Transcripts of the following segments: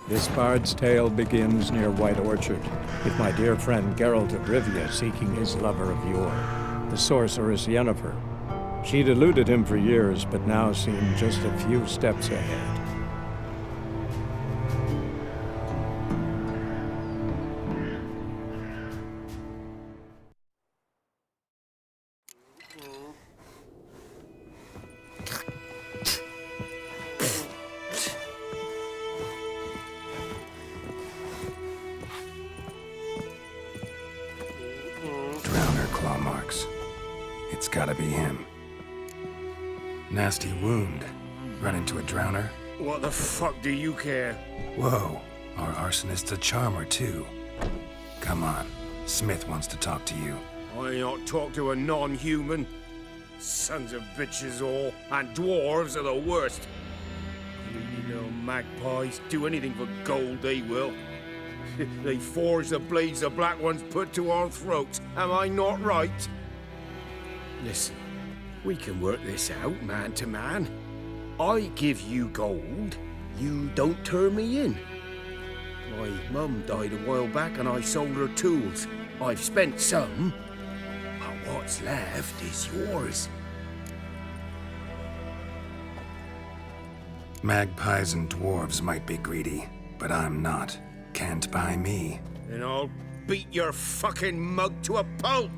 This bard's tale begins near White Orchard, with my dear friend Geralt of Rivia seeking his lover of yore, the sorceress Yennefer. She'd eluded him for years, but now seemed just a few steps ahead. Drowner claw marks. It's gotta be him. Nasty wound. Run into a drowner? What the fuck do you care? Whoa, our arsonist's a charmer too. Come on, Smith wants to talk to you. I ain't not talk to a non-human. Sons of bitches all, and dwarves are the worst. Greedy little magpies do anything for gold, they will. They forge the blades the black ones put to our throats. Am I not right? Listen, we can work this out man to man. I give you gold, you don't turn me in. My mum died a while back and I sold her tools. I've spent some, but what's left is yours. Magpies and dwarves might be greedy, but I'm not. Can't buy me. And I'll beat your fucking mug to a pulp!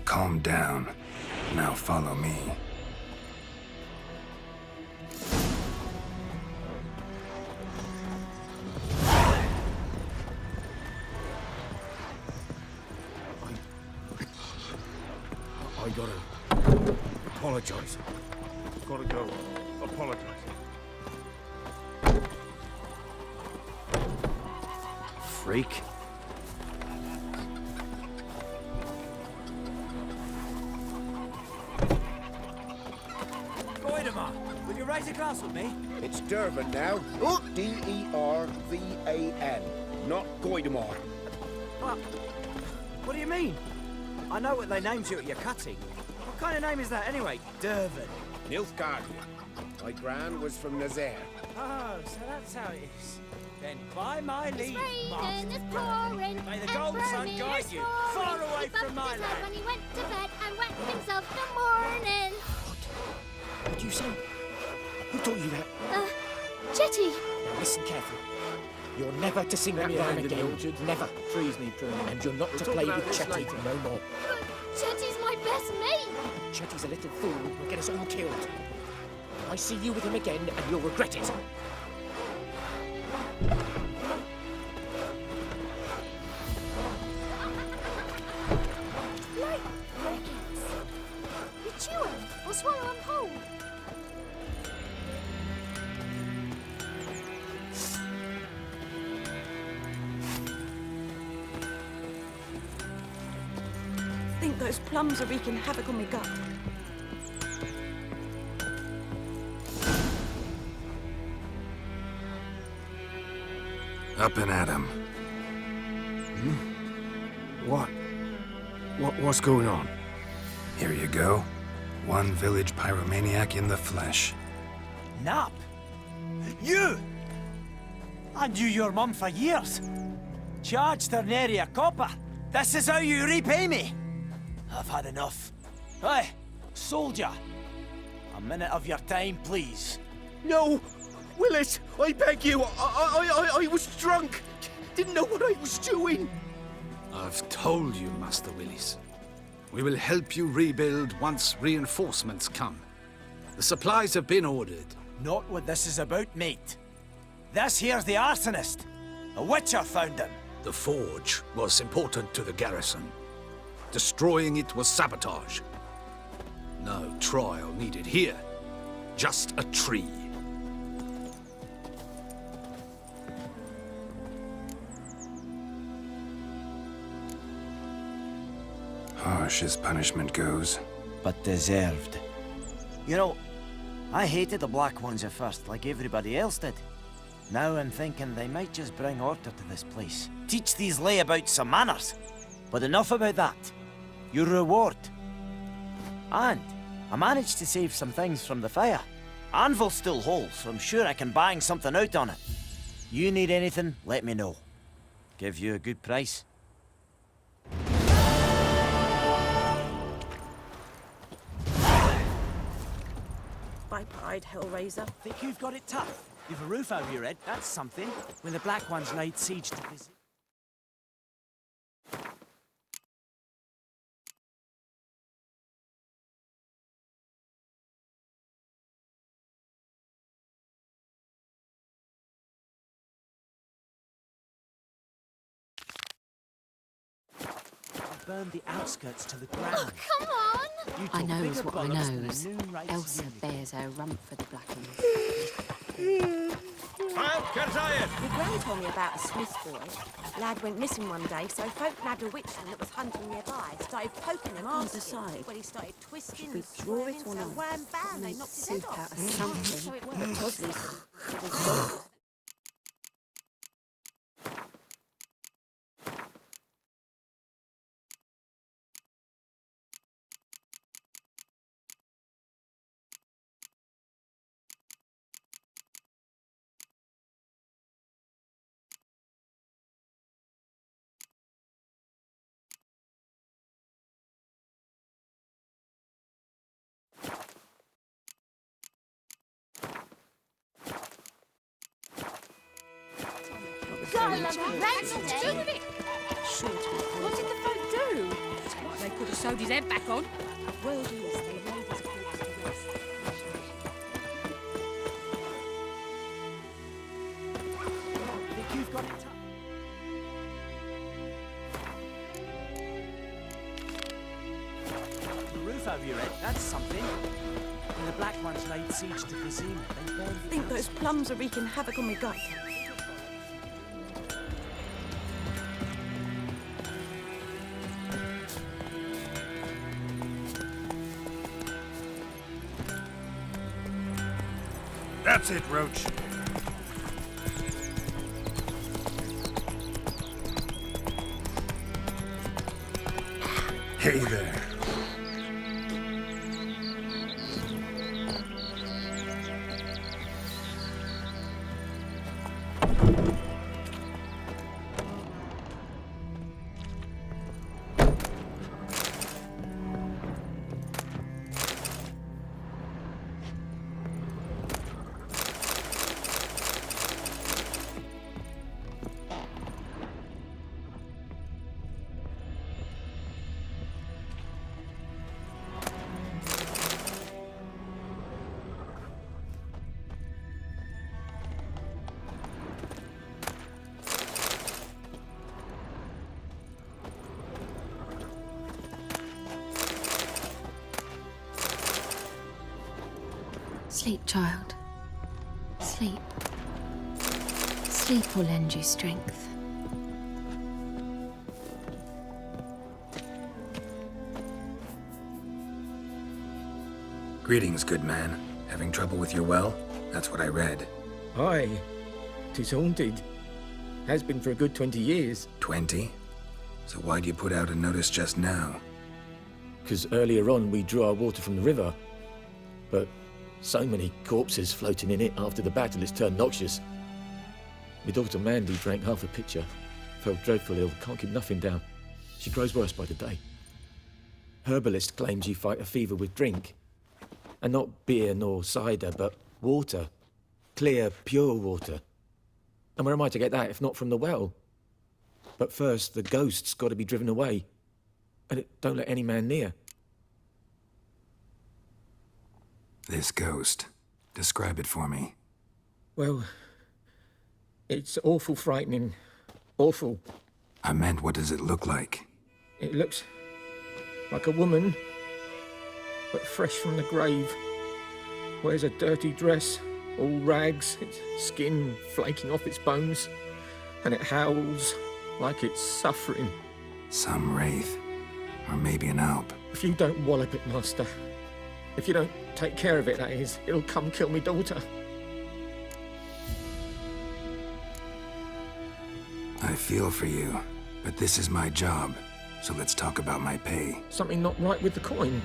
Calm down. Now follow me. I gotta apologize. Gotta go. Apologize. Freak. Will you raise a glass with me? It's Dervan now. D-E-R-V-A-N. Not Goidemar. What do you mean? I know what they named you at your cutting. What kind of name is that anyway? Dervan. Nilfgaard. My gran was from Nazaire. Oh, so that's how it is. Then by my leave, Master It's Dervan, pouring, may the and golden sun burning guide is you pouring. far away He bumped from my his head land. when he went to bed and wet himself the morning. What did you say? Who taught you that? Jetty. Now listen carefully. You're never to sing that rhyme again. Never. Trees need pruning. And you're not to play with Chetty no more. But Jetty's my best mate. Chetty's a little fool who will get us all killed. I see you with him again and you'll regret it. Like crickets. You chew 'em or swallow 'em whole. I think those plums are wreaking havoc on my gut. Up and at 'em. What's going on? Here you go. One village pyromaniac in the flesh. Nap? You! I knew your mum for years. Charged her nary a copper. This is how you repay me. I've had enough. Hey, soldier. A minute of your time, please. No! Willis, I beg you. I was drunk. Didn't know what I was doing. I've told you, Master Willis. We will help you rebuild once reinforcements come. The supplies have been ordered. Not what this is about, mate. This here's the arsonist. A witcher found him. The forge was important to the garrison. Destroying it was sabotage. No trial needed here. Just a tree. Harsh as punishment goes. But deserved. You know, I hated the Black Ones at first, like everybody else did. Now I'm thinking they might just bring order to this place. Teach these layabouts some manners. But enough about that. Your reward. And I managed to save some things from the fire. Anvil's still whole, so I'm sure I can bang something out on it. You need anything, let me know. Give you a good price. Bye, Pride, Hellraiser. Think you've got it tough? You've a roof over your head, that's something. When the Black Ones laid siege to visit. Burned the outskirts to the ground. Come on! You I took knows bigger what I bollocks than knows. the noon race Elsa unit. bears her rump for the Black Ones. My gran told me about a Smith boy. Lad went missing one day, so folk nabbed a witchman that was hunting nearby. Started poking him arse decide. when he started twisting Should we and draw swearing, it or so not? wham bam, they Make knocked his head soup off. out of something. So it But worked. Tosley's Got a lump of ransom to do with it. sure to be What did the folk do? They could have sewed his head back on. Well, yes, they laid his corpse to rest. Think you've got it tough? The roof over your head, that's something. When the Black Ones laid siege to Vizima, they burned I think those plums are wreaking havoc on my gut. That's it, Roach. Hey there. Sleep, child. Sleep. Sleep will lend you strength. Greetings, good man. Having trouble with your well? That's what I read. Aye. 'Tis haunted. Has been for a good 20 years. 20? So why'd you put out a notice just now? 'Cause earlier on we drew our water from the river. But so many corpses floating in it after the battle it's turned noxious. My daughter Mandy drank half a pitcher. Felt dreadful ill, can't keep nothing down. She grows worse by the day. Herbalist claims you fight a fever with drink. And not beer nor cider, but water. Clear, pure water. And where am I to get that if not from the well? But first, the ghost's got to be driven away. And it don't let any man near. This ghost. Describe it for me. Well, it's awful frightening. Awful. I meant, what does it look like? It looks like a woman, but fresh from the grave. Wears a dirty dress, all rags, its skin flaking off its bones, and it howls like it's suffering. Some wraith. Or maybe an alp. If you don't wallop it, Master, if you don't take care of it, that is, it'll come kill me daughter. I feel for you, but this is my job, so let's talk about my pay. Something not right with the coin.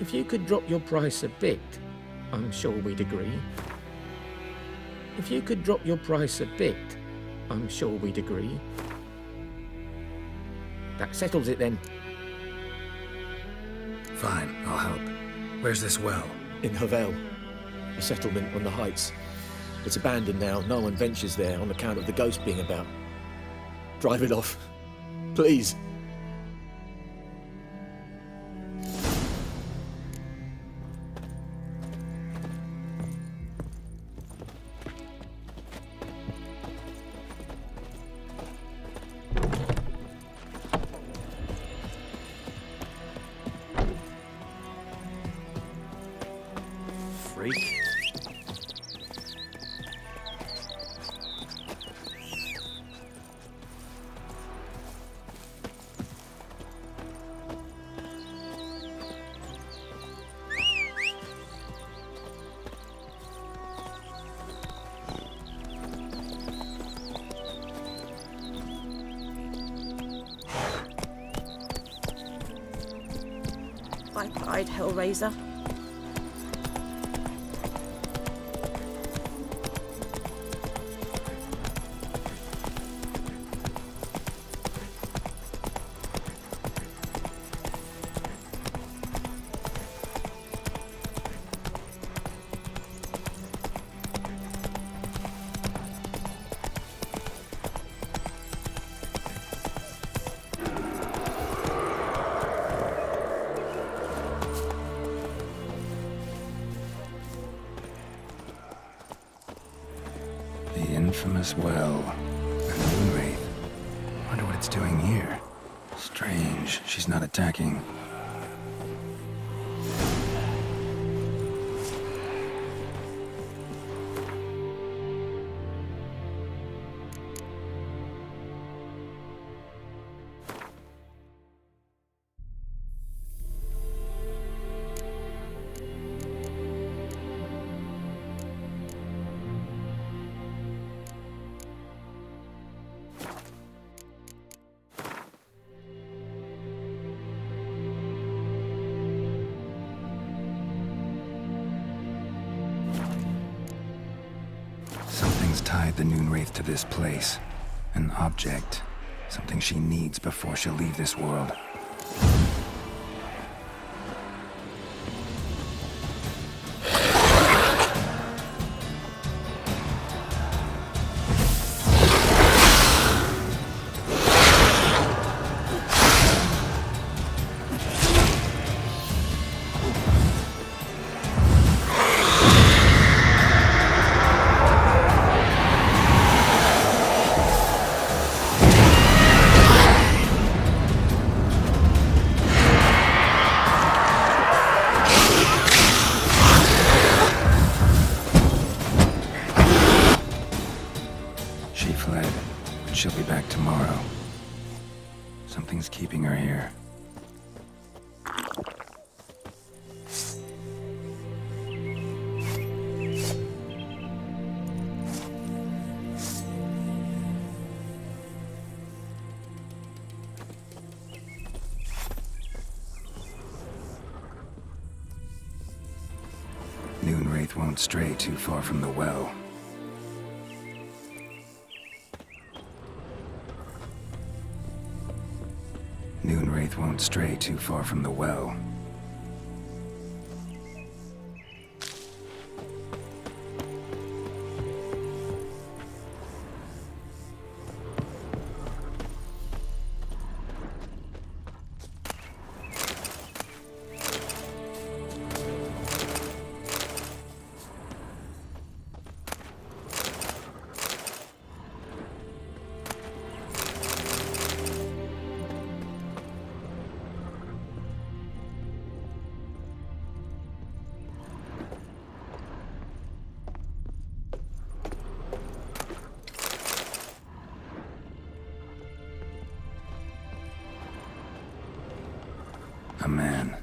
If you could drop your price a bit, I'm sure we'd agree. If you could drop your price a bit, I'm sure we'd agree. That settles it then. Fine, I'll help. Where's this well? In Havel, a settlement on the heights. It's abandoned now. No one ventures there on account of the ghost being about. Drive it off, please. Freak. Bye-bye, Hellraiser. The infamous well. A moon wraith. Wonder what it's doing here. Strange, she's not attacking. Something's tied the Noon Wraith to this place. An object. Something she needs before she'll leave this world. She fled, but she'll be back tomorrow. Something's keeping her here. Noon Wraith won't stray too far from the well. Noon Wraith won't stray too far from the well. A man,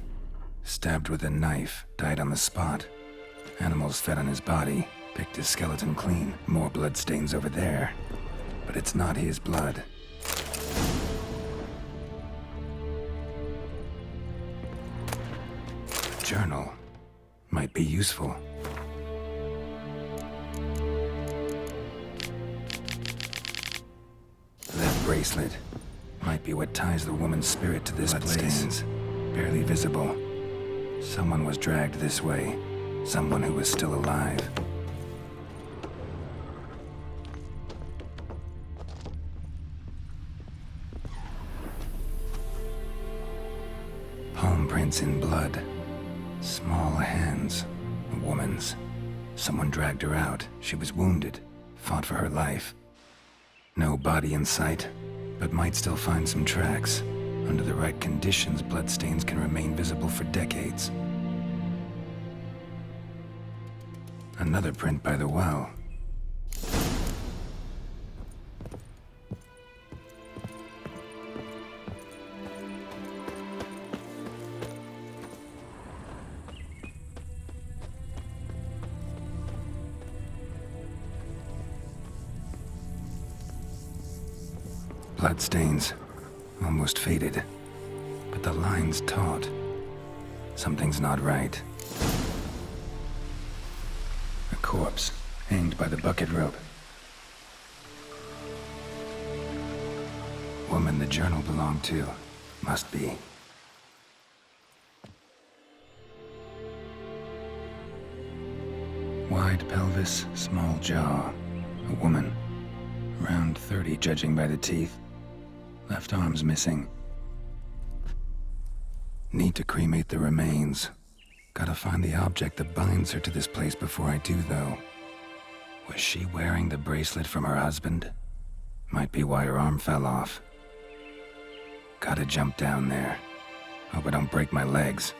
stabbed with a knife, died on the spot. Animals fed on his body, picked his skeleton clean. More bloodstains over there. But it's not his blood. journal might be useful. That bracelet might be what ties the woman's spirit to this place. Barely visible. Someone was dragged this way. Someone who was still alive. Palm prints in blood. Small hands. A woman's. Someone dragged her out. She was wounded. Fought for her life. No body in sight, but might still find some tracks. Under the right conditions, bloodstains can remain visible for decades. Another print by the well. Bloodstains. Almost faded. But the line's taut. Something's not right. A corpse, hanged by the bucket rope. Woman the journal belonged to. Must be. Wide pelvis, small jaw. A woman. Around 30, judging by the teeth. Left arm's missing. Need to cremate the remains. Gotta find the object that binds her to this place before I do, though. Was she wearing the bracelet from her husband? Might be why her arm fell off. Gotta jump down there. Hope I don't break my legs.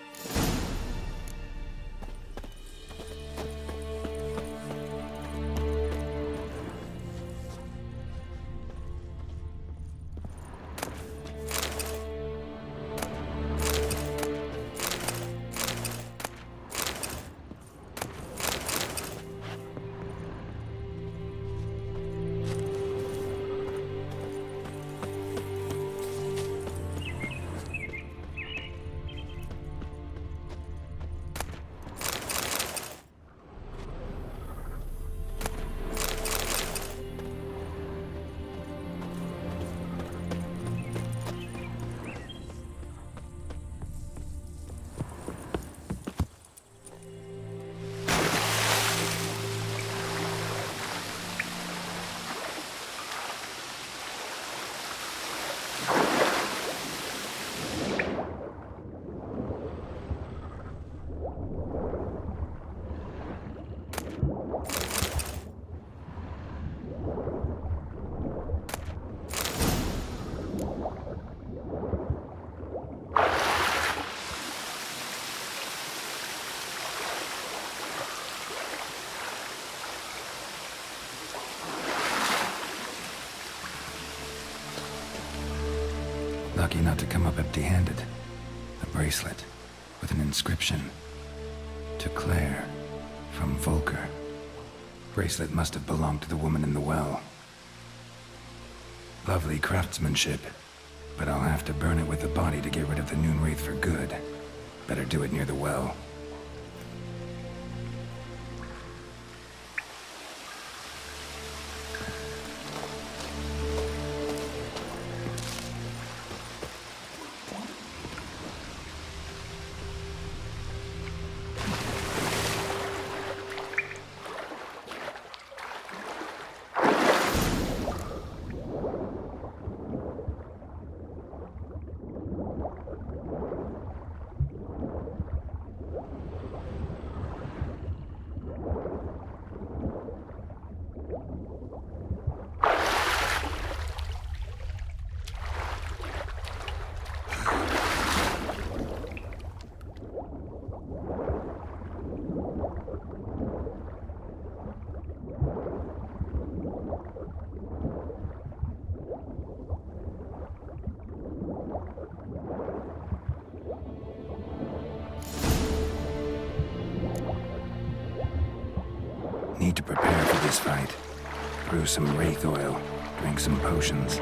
Lucky not to come up empty-handed. A bracelet with an inscription. To Claire, from Volker. Bracelet must have belonged to the woman in the well. Lovely craftsmanship, but I'll have to burn it with the body to get rid of the Noon Wraith for good. Better do it near the well. Need to prepare for this fight. Brew some wraith oil, drink some potions.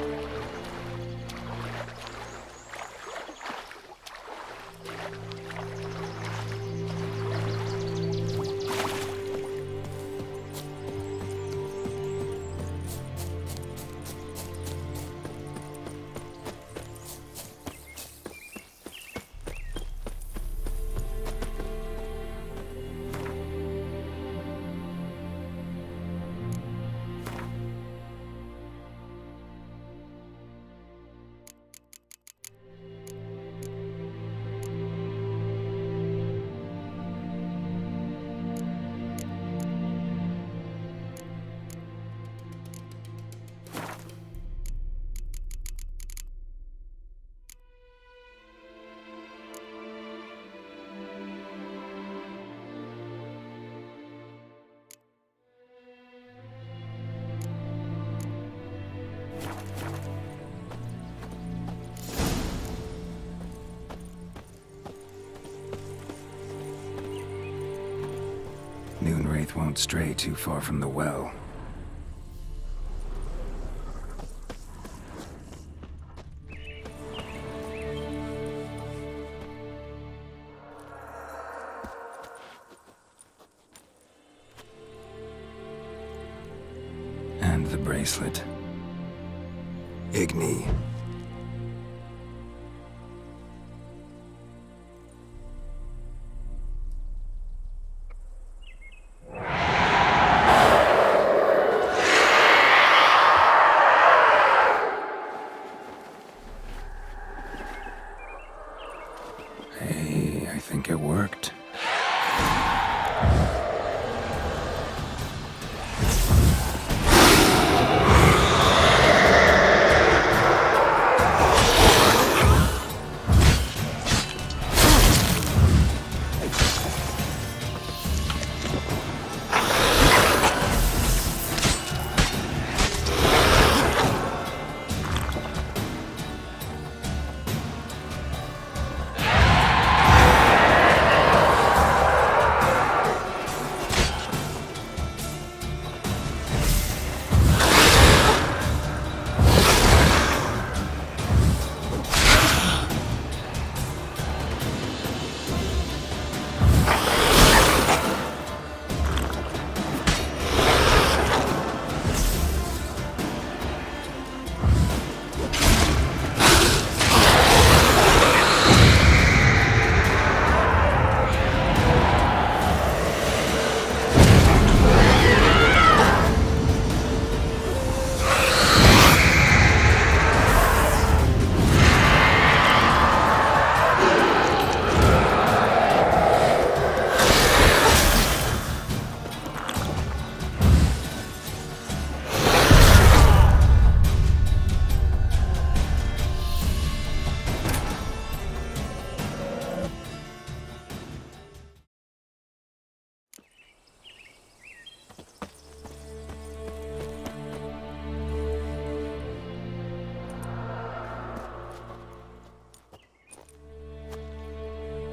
Wraith won't stray too far from the well. And the bracelet. Igni. Hey, I think it worked.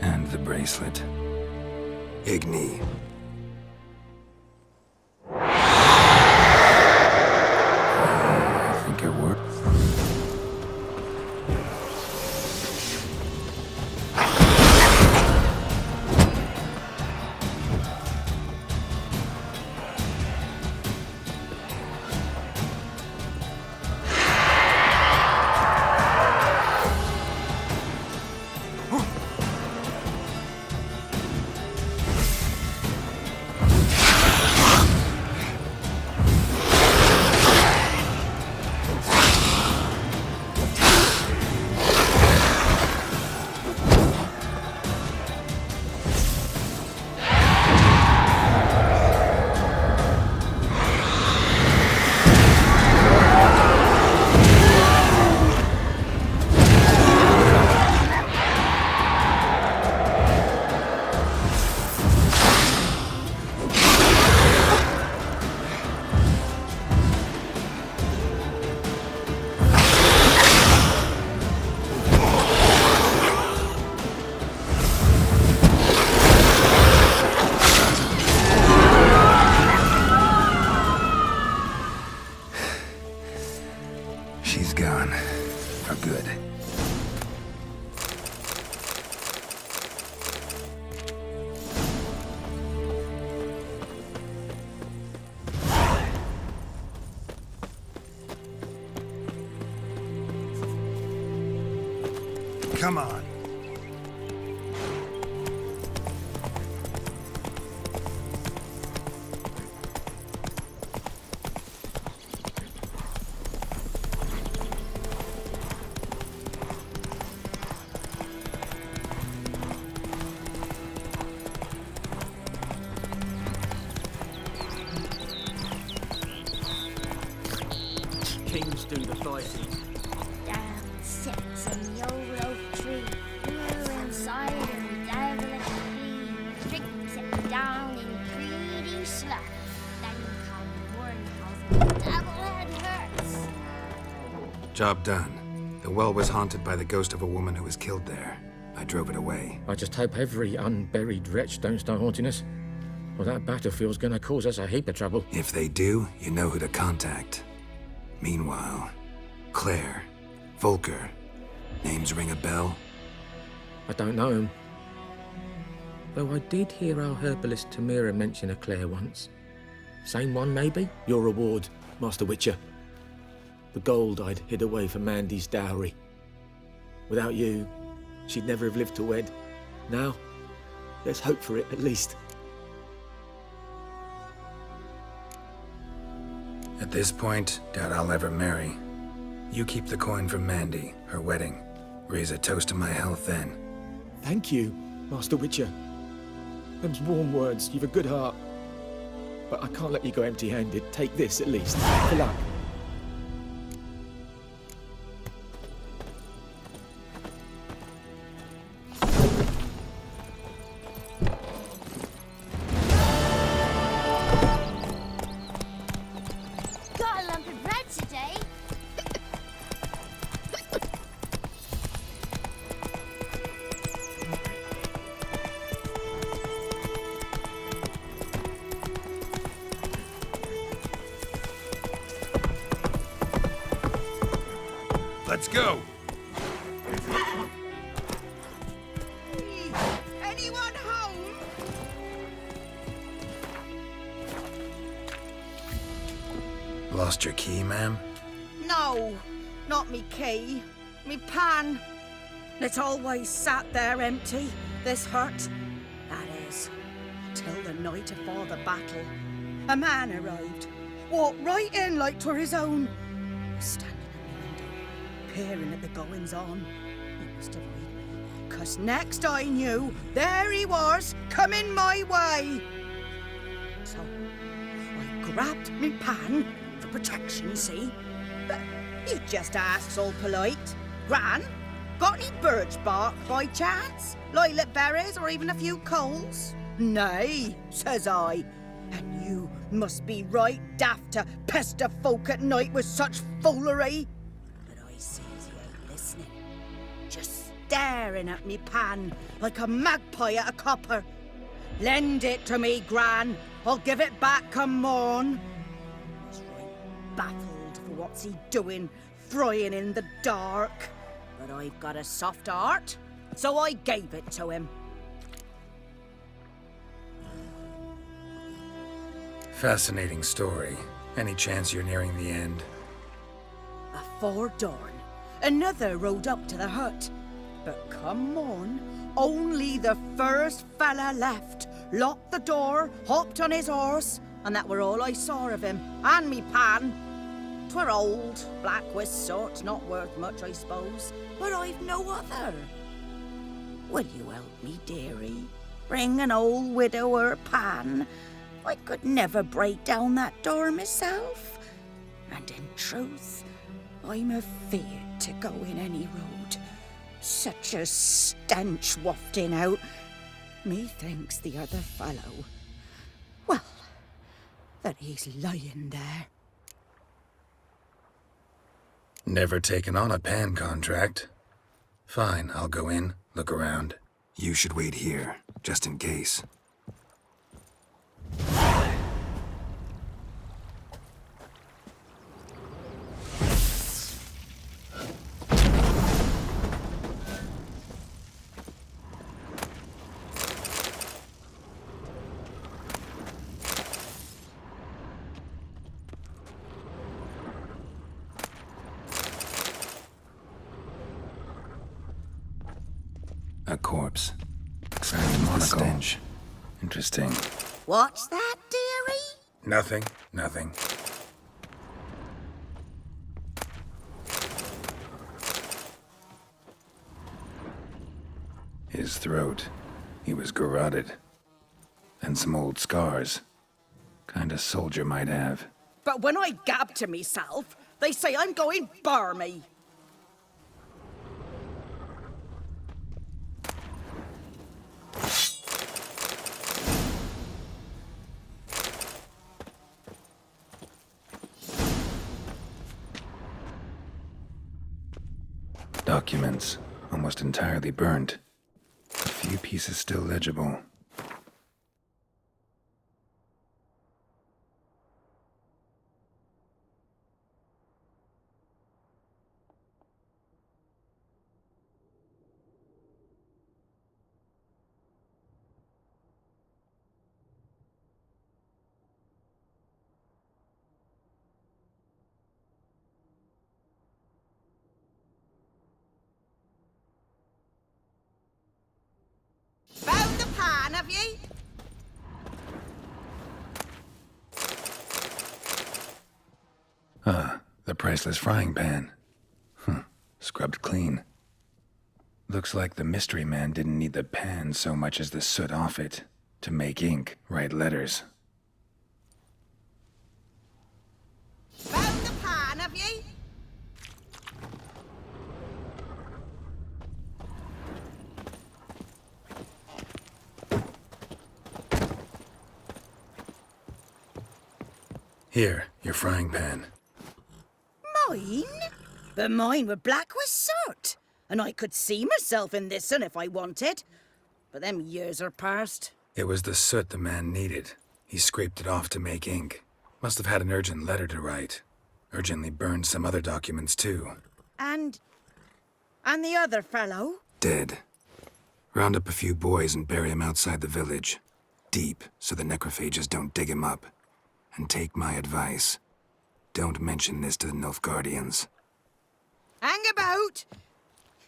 And the bracelet. Igni. I think it worked. She's gone. For good. Come on. Kings do the fighting. Down sits in the old oak tree. Blue inside and devilish green. Drinks it down in greedy sloth. Then come morning calls the devil and hurts. Job done. The well was haunted by the ghost of a woman who was killed there. I drove it away. I just hope every unburied wretch don't start haunting us. Well, that battlefield's gonna cause us a heap of trouble. If they do, you know who to contact. Meanwhile, Claire, Volker, names ring a bell? I don't know him. Though I did hear our herbalist Tamira mention a Claire once. Same one, maybe? Your reward, Master Witcher. The gold I'd hid away for Mandy's dowry. Without you, she'd never have lived to wed. Now, let's hope for it, at least. At this point, doubt I'll ever marry. You keep the coin from Mandy, her wedding. Raise a toast to my health then. Thank you, Master Witcher. Them's warm words, you've a good heart. But I can't let you go empty-handed. Take this, at least. For luck. Got a lump of bread today. Let's go! Anyone home? Lost your key, ma'am? No, not me key. Me pan. It's always sat there empty, this hut. That is, till the night afore the battle. A man arrived, walked right in like 'twere his own. Was standing at the window, peering at the goings-on. He must have read me, 'cause next I knew, there he was, coming my way. So, I grabbed me pan, for protection, see? But he just asks all polite, Gran, got any birch bark by chance? Lilac berries or even a few coals? Nay, says I. And you must be right daft to pester folk at night with such foolery. But I sees he ain't listening. Just staring at me pan like a magpie at a copper. Lend it to me, Gran. I'll give it back come morn. I was right baffled for what's he doing, frying in the dark. But I've got a soft heart, so I gave it to him. Fascinating story. Any chance you're nearing the end? Afore dawn, another rode up to the hut. But come morn, only the first fella left, locked the door, hopped on his horse, and that were all I saw of him, and me pan. 'Twere old, black-wist sort, not worth much, I suppose, but I've no other. Will you help me, dearie? Bring an old widower pan? I could never break down that door myself. And in truth, I'm afeard to go in any road. Such a stench wafting out. Methinks the other fellow, well, that he's lying there. Never taken on a pan contract. Fine, I'll go in, look around. You should wait here, just in case. A corpse. Examining the stench. Interesting. What's that, dearie? Nothing. Nothing. His throat. He was garroted. And some old scars. Kinda soldier might have. But when I gab to myself, they say I'm going barmy. Documents, almost entirely burnt. A few pieces still legible. priceless frying pan. Scrubbed clean. Looks like the mystery man didn't need the pan so much as the soot off it to make ink, write letters. Found the pan, have ye? Here, your frying pan. Mine? But mine were black with soot, and I could see myself in this one if I wanted. But them years are past. It was the soot the man needed. He scraped it off to make ink. Must have had an urgent letter to write. Urgently burned some other documents too. And the other fellow? Dead. Round up a few boys and bury him outside the village. Deep, so the necrophages don't dig him up. And take my advice. Don't mention this to the Nilfgaardians. Hang about!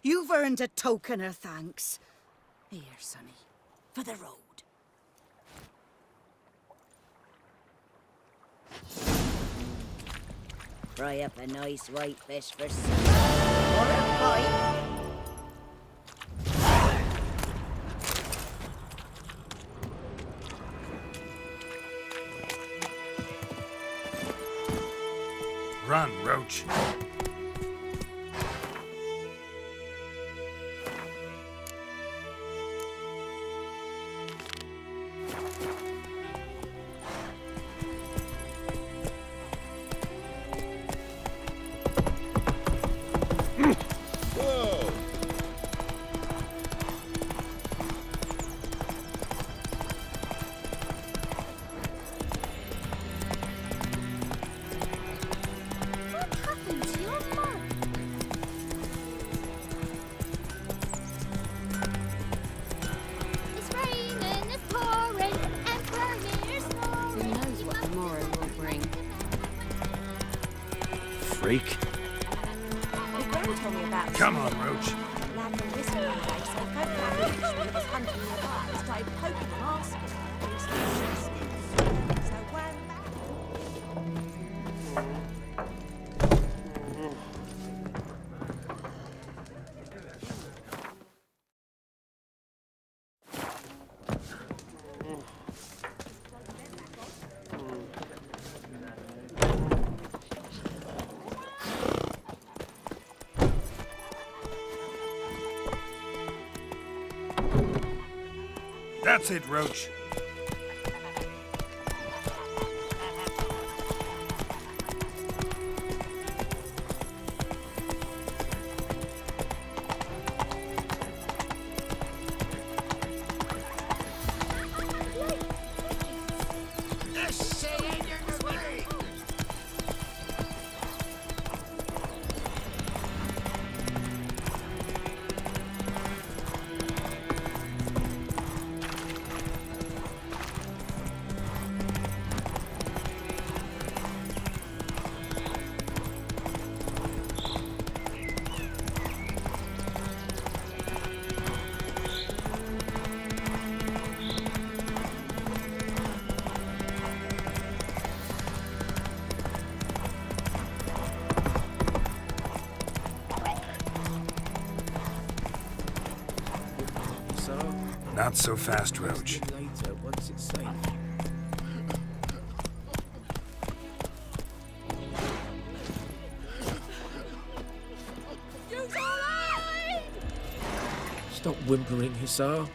You've earned a token of thanks. Here, sonny, for the road. Fry up a nice white fish for supper. Or a pie. Run, Roach. Freak. My granny told me about Come on, Roach. Lad went missing one day, so folk found the witch that was hunting nearby and started poking them, asking. So That's it, Roach. Not so fast, Roach. Later, once it's safe. Stop whimpering, Hussar.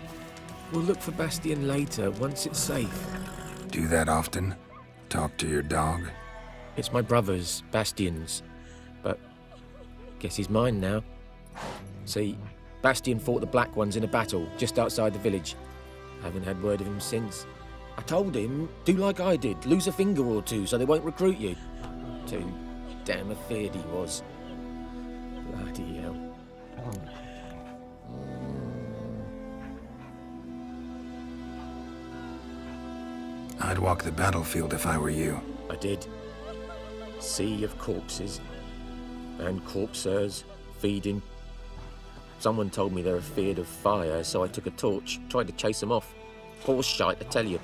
We'll look for Bastian later, once it's safe. Do that often? Talk to your dog? It's my brother's, Bastian's. But guess he's mine now. See, Bastian fought the Black Ones in a battle just outside the village. Haven't had word of him since. I told him, do like I did, lose a finger or two so they won't recruit you. Too damn afeard he was. Bloody hell. I'd walk the battlefield if I were you. I did. Sea of corpses. And corpsers feeding. Someone told me they're afeard of fire, so I took a torch, tried to chase them off. Horse shite, I tell you.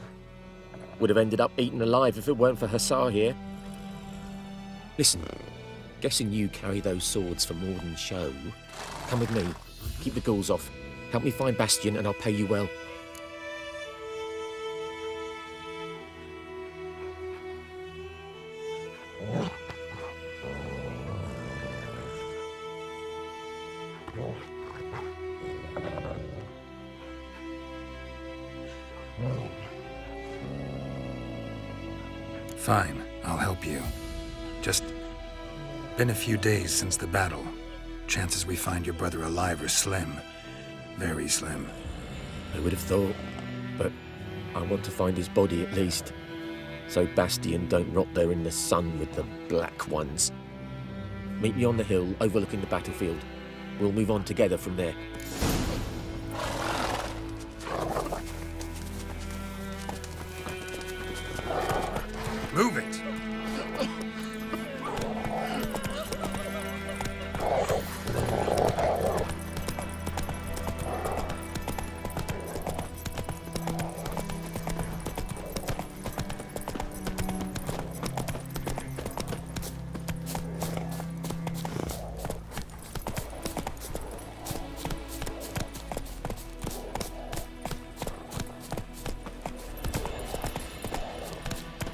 Would have ended up eaten alive if it weren't for Hussar here. Listen, Guessing you carry those swords for more than show. Come with me. Keep the ghouls off. Help me find Bastion and I'll pay you well. Fine, I'll help you. Just been a few days since the battle. Chances we find your brother alive are slim. Very slim. I would have thought, but I want to find his body at least. So Bastion don't rot there in the sun with the black ones. Meet me on the hill overlooking the battlefield. We'll move on together from there. Move it!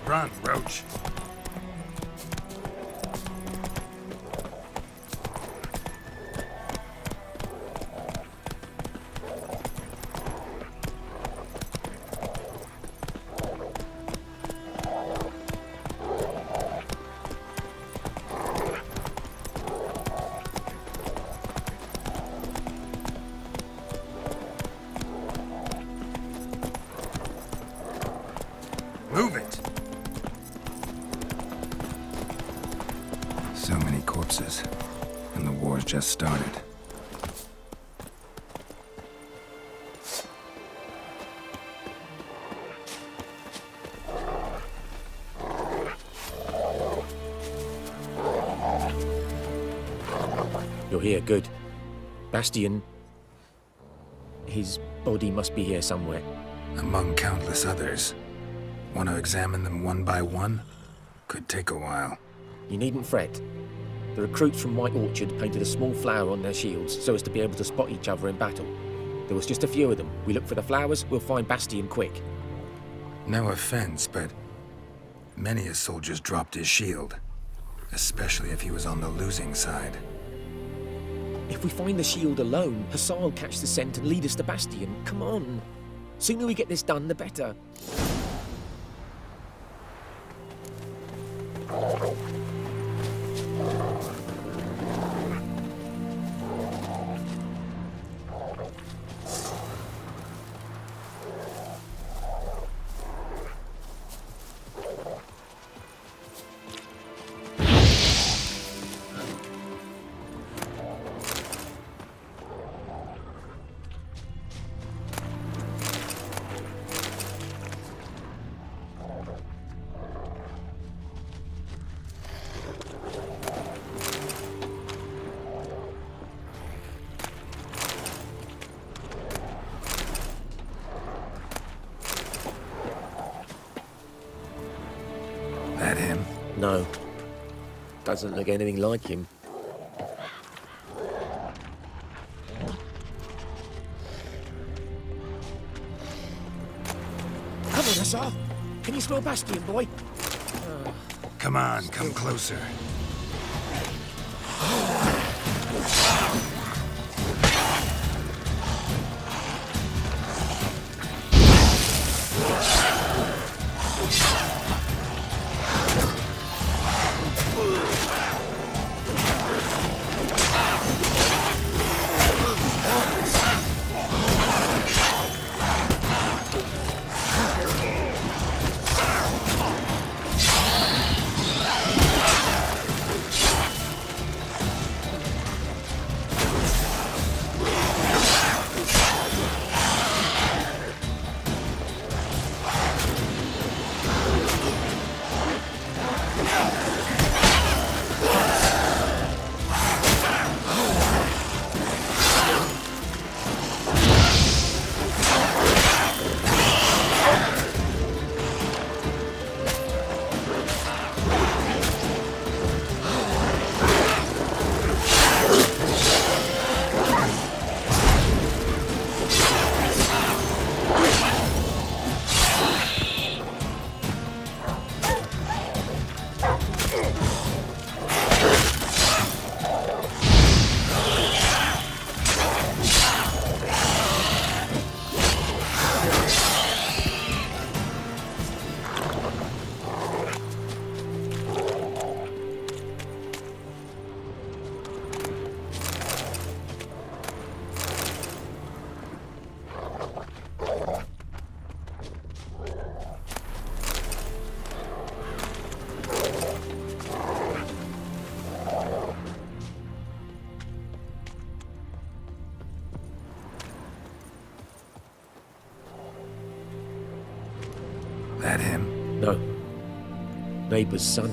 Run, Roach. Move it! So many corpses, and the war's just started. You're here, good. Bastion... his body must be here somewhere. Among countless others. Want to examine them one by one? Could take a while. You needn't fret. The recruits from White Orchard painted a small flower on their shields so as to be able to spot each other in battle. There was just a few of them. We look for the flowers, we'll find Bastion quick. No offense, but many a soldier's dropped his shield. Especially if he was on the losing side. If we find the shield alone, Hassan will catch the scent and lead us to Bastion. Come on. Sooner we get this done, the better. That him? No. Doesn't look anything like him. Come on, Hassan. Can you smell Bastion, boy? Come on, come closer. That him? No. Neighbour's son.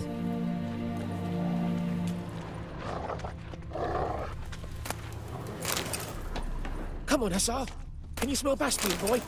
Come on, Hussar. Can you smell Bastion, boy?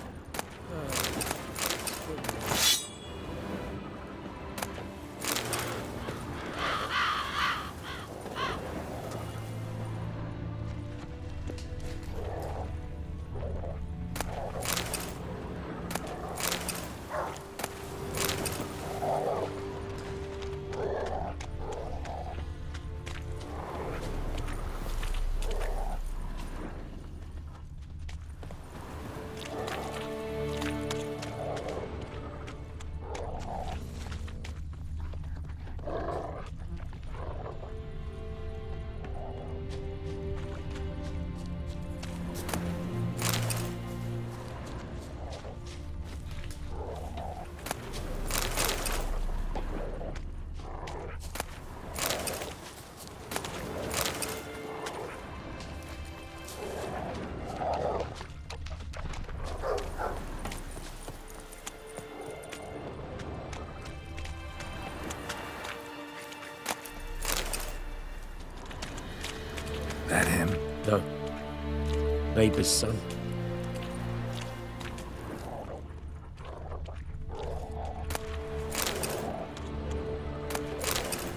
That him? No. Neighbour's son.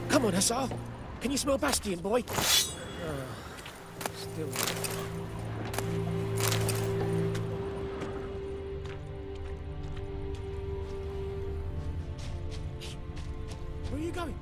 Come on, Hussar. Can you smell Bastion, boy? Still. Where are you going?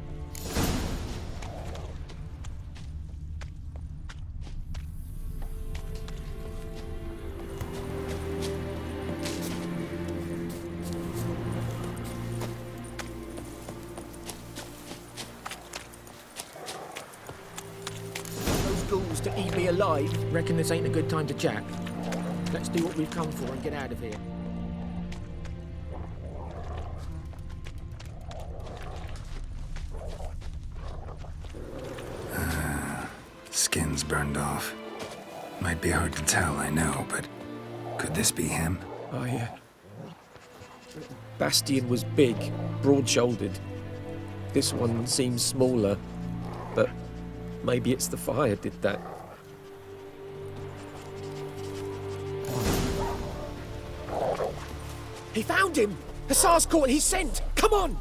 Ghouls to eat me alive. Reckon this ain't a good time to chat. Let's do what we've come for and get out of here. Skin's burned off. Might be hard to tell, I know, but could this be him? Bastion was big, broad-shouldered. This one seems smaller, but maybe it's the fire did that. He found him! Hussar's caught, he's sent! Come on!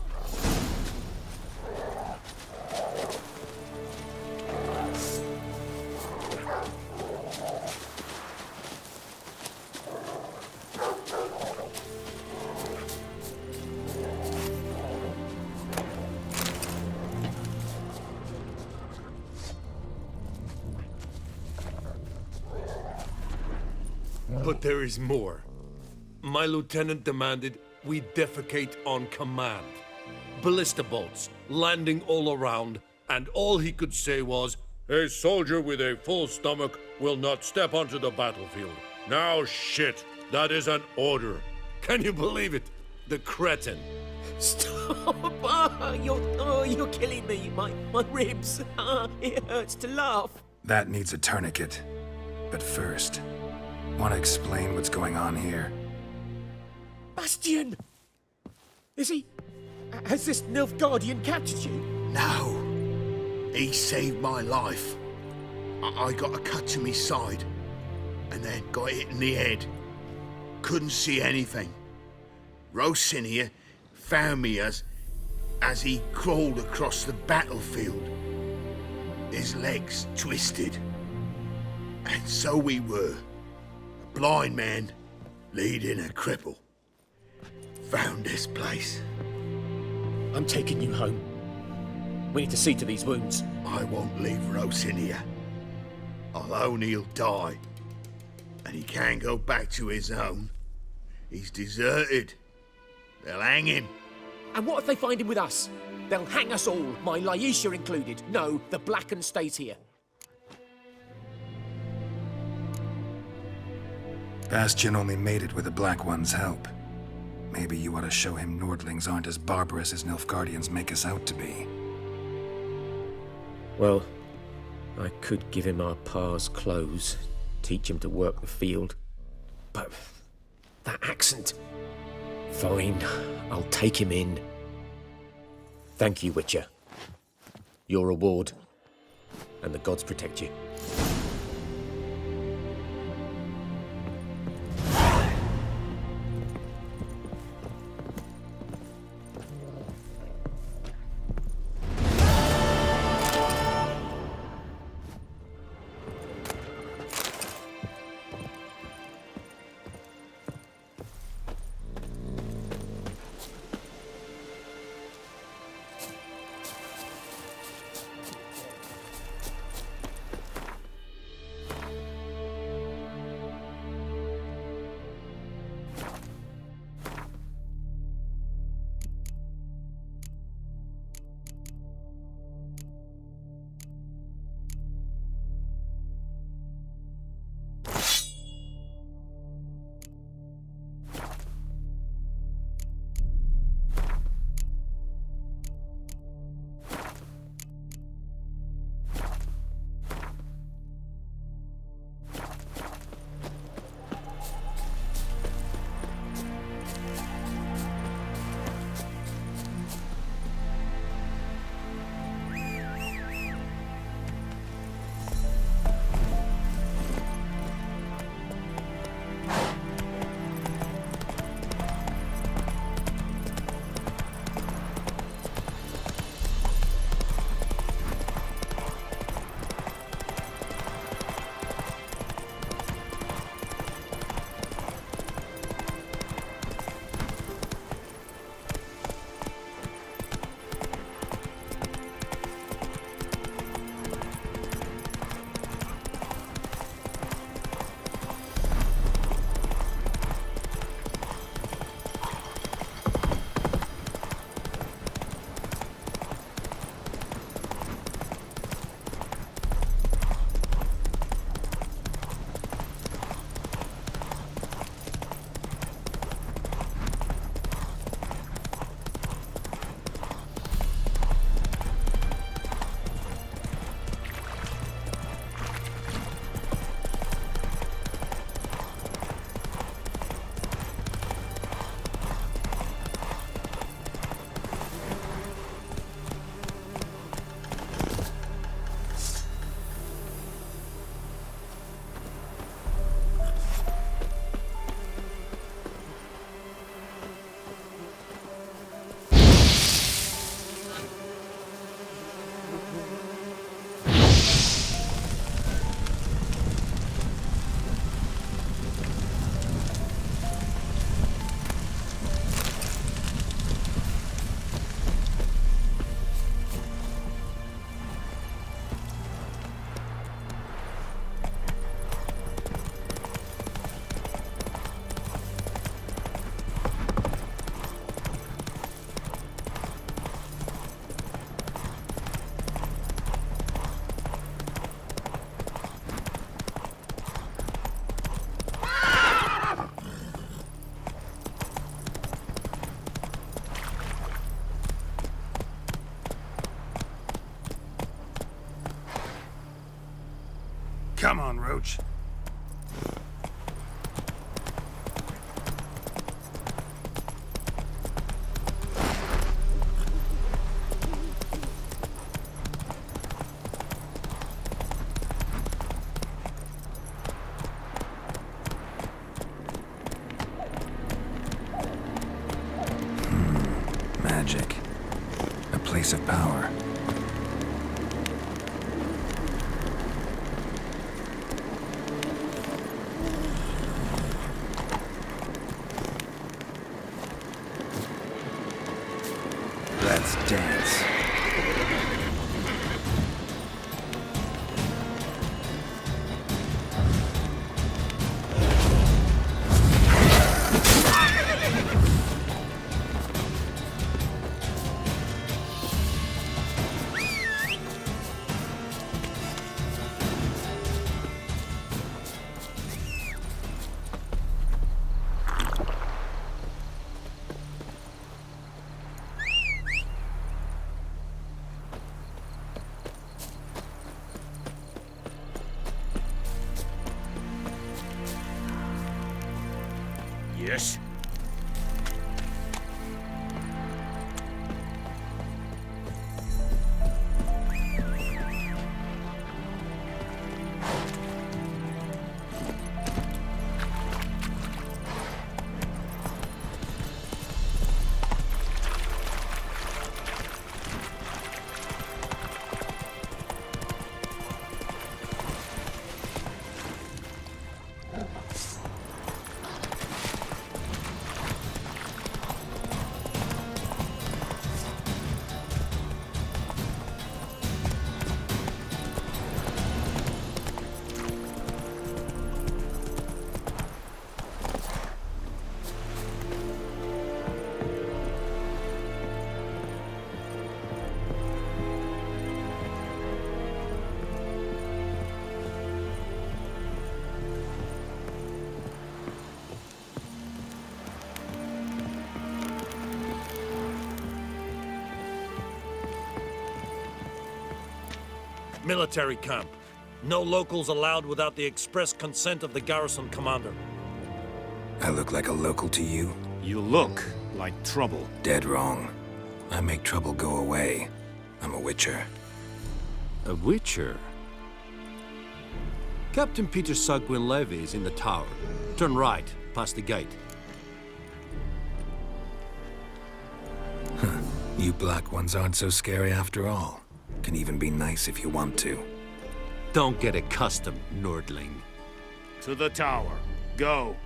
But there is more. My lieutenant demanded we defecate on command. Ballista bolts landing all around, and all he could say was, "A soldier with a full stomach will not step onto the battlefield." Now shit, that is an order. Can you believe it? The cretin. Stop! You're killing me. My ribs. It hurts to laugh. That needs a tourniquet. But first, want to explain what's going on here? Bastion! Is he... Has this Nilfgaardian captured you? No. He saved my life. I got a cut to my side, and then got hit in the head. Couldn't see anything. Rosin here found me as he crawled across the battlefield. His legs twisted. And so we were. A blind man leading a cripple. Found this place. I'm taking you home. We need to see to these wounds. I won't leave Rosin here. Alone he'll die. And he can't go back to his own. He's deserted. They'll hang him. And what if they find him with us? They'll hang us all, my Laisha included. No, the Blacken stays here. Bastion only made it with the Black One's help. Maybe you ought to show him Nordlings aren't as barbarous as Nilfgaardians make us out to be. Well, I could give him our pa's clothes, teach him to work the field. But that accent... Fine, I'll take him in. Thank you, Witcher. Your reward, and the gods protect you. Come on, Roach. Magic. A place of power. Let's dance. Yes? Military camp. No locals allowed without the express consent of the garrison commander. I look like a local to you? You look like trouble. Dead wrong. I make trouble go away. I'm a witcher. A witcher? Captain Peter Sagwin Levy is in the tower. Turn right, past the gate. Huh. You black ones aren't so scary after all. Can even be nice if you want to. Don't get accustomed, Nordling. To the tower. Go.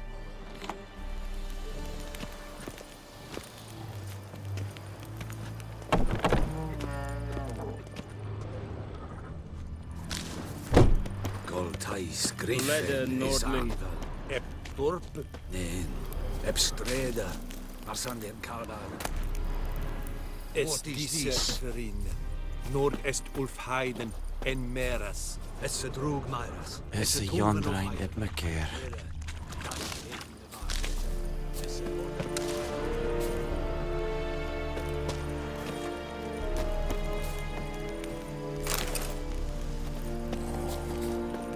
Goltais Leder Griffin Nordling. Ep Torp. Nen. Ep Streda. Arsanden Kardar. Est this Nord-est Ulfheiden en Meras. Esse drog Myras. Esse Jondrein et Meker.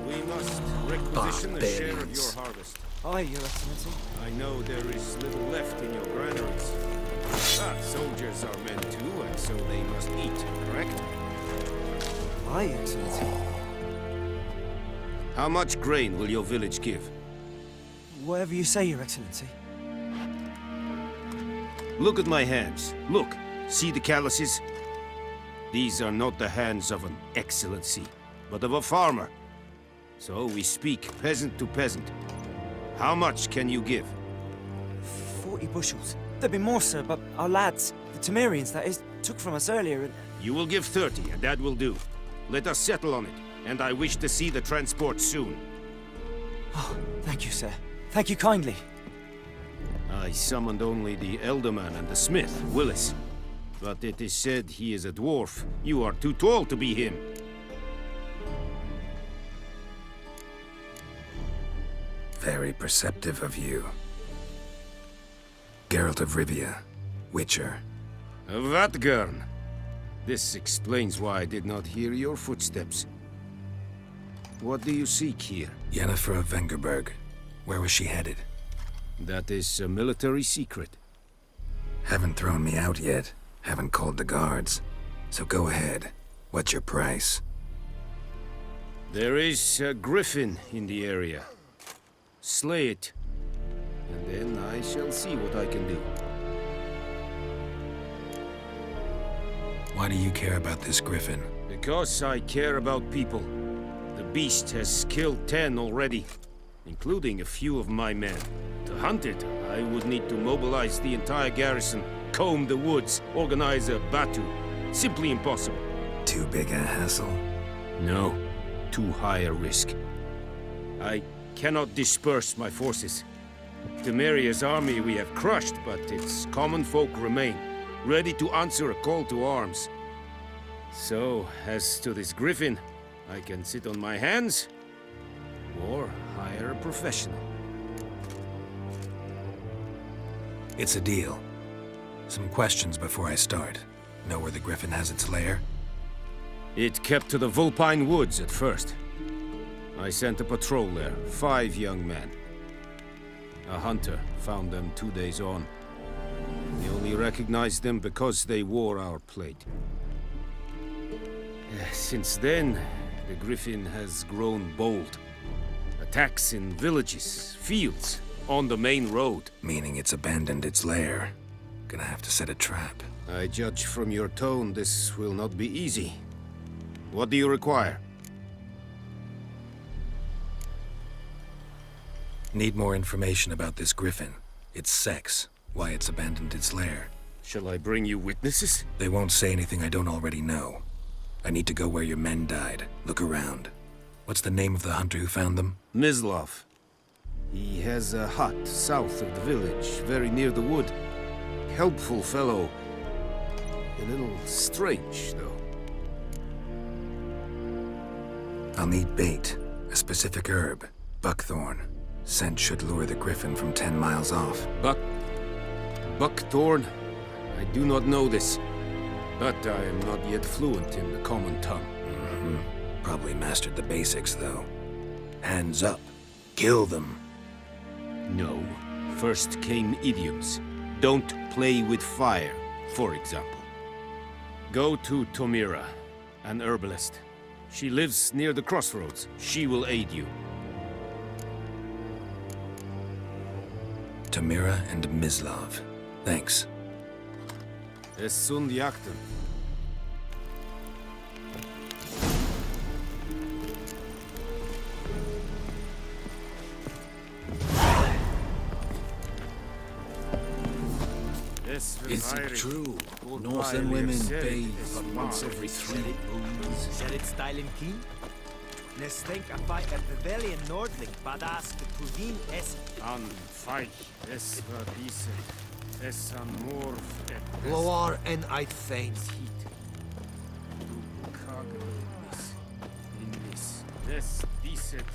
We must requisition a share of your harvest. Aye, Your Excellency. I know there is little left in your granaries. But soldiers are men too, and so they must eat, correct? Aye, Excellency. How much grain will your village give? Whatever you say, Your Excellency. Look at my hands. Look. See the calluses? These are not the hands of an excellency, but of a farmer. So we speak peasant to peasant. How much can you give? 40 bushels. There'd be more, sir, but our lads, the Temerians, that is, took from us earlier and... You will give 30, and that will do. Let us settle on it, and I wish to see the transport soon. Oh, thank you, sir. Thank you kindly. I summoned only the Elderman and the smith, Willis. But it is said he is a dwarf. You are too tall to be him. Very perceptive of you. Geralt of Rivia, Witcher. Vatgern. This explains why I did not hear your footsteps. What do you seek here? Yennefer of Vengerberg. Where was she headed? That is a military secret. Haven't thrown me out yet. Haven't called the guards. So go ahead. What's your price? There is a griffin in the area. Slay it, and then I shall see what I can do. Why do you care about this griffin? Because I care about people. The beast has killed 10 already, including a few of my men. To hunt it, I would need to mobilize the entire garrison, comb the woods, organize a batu. Simply impossible. Too big a hassle? No, too high a risk. I cannot disperse my forces. Temeria's army we have crushed, but its common folk remain, ready to answer a call to arms. So, as to this griffin, I can sit on my hands, or hire a professional. It's a deal. Some questions before I start. Know where the griffin has its lair? It kept to the Vulpine Woods at first. I sent a patrol there, 5 young men. A hunter found them 2 days on. He only recognized them because they wore our plate. Since then, the griffin has grown bold. Attacks in villages, fields, on the main road. Meaning it's abandoned its lair. Gonna have to set a trap. I judge from your tone this will not be easy. What do you require? Need more information about this griffin. Its sex, why it's abandoned its lair. Shall I bring you witnesses? They won't say anything I don't already know. I need to go where your men died. Look around. What's the name of the hunter who found them? Mislav. He has a hut south of the village, very near the wood. Helpful fellow. A little strange, though. I'll need bait. A specific herb. Buckthorn. Scent should lure the griffin from 10 miles off. Buckthorn? I do not know this. But I am not yet fluent in the common tongue. Probably mastered the basics, though. Hands up. Kill them. No. First came idioms. Don't play with fire, for example. Go to Tomira, an herbalist. She lives near the crossroads. She will aid you. Tamira and Mislav. Thanks. Es sunt jagten. Is it true? Northern women bathe but once every 3 moons? Ser it style and clean? Nes think a fight a pavilion nordling, badass the Puvin es An feich, es war diese. Es an morf et Loar en uit feins heat. Kagel in this. Des diset.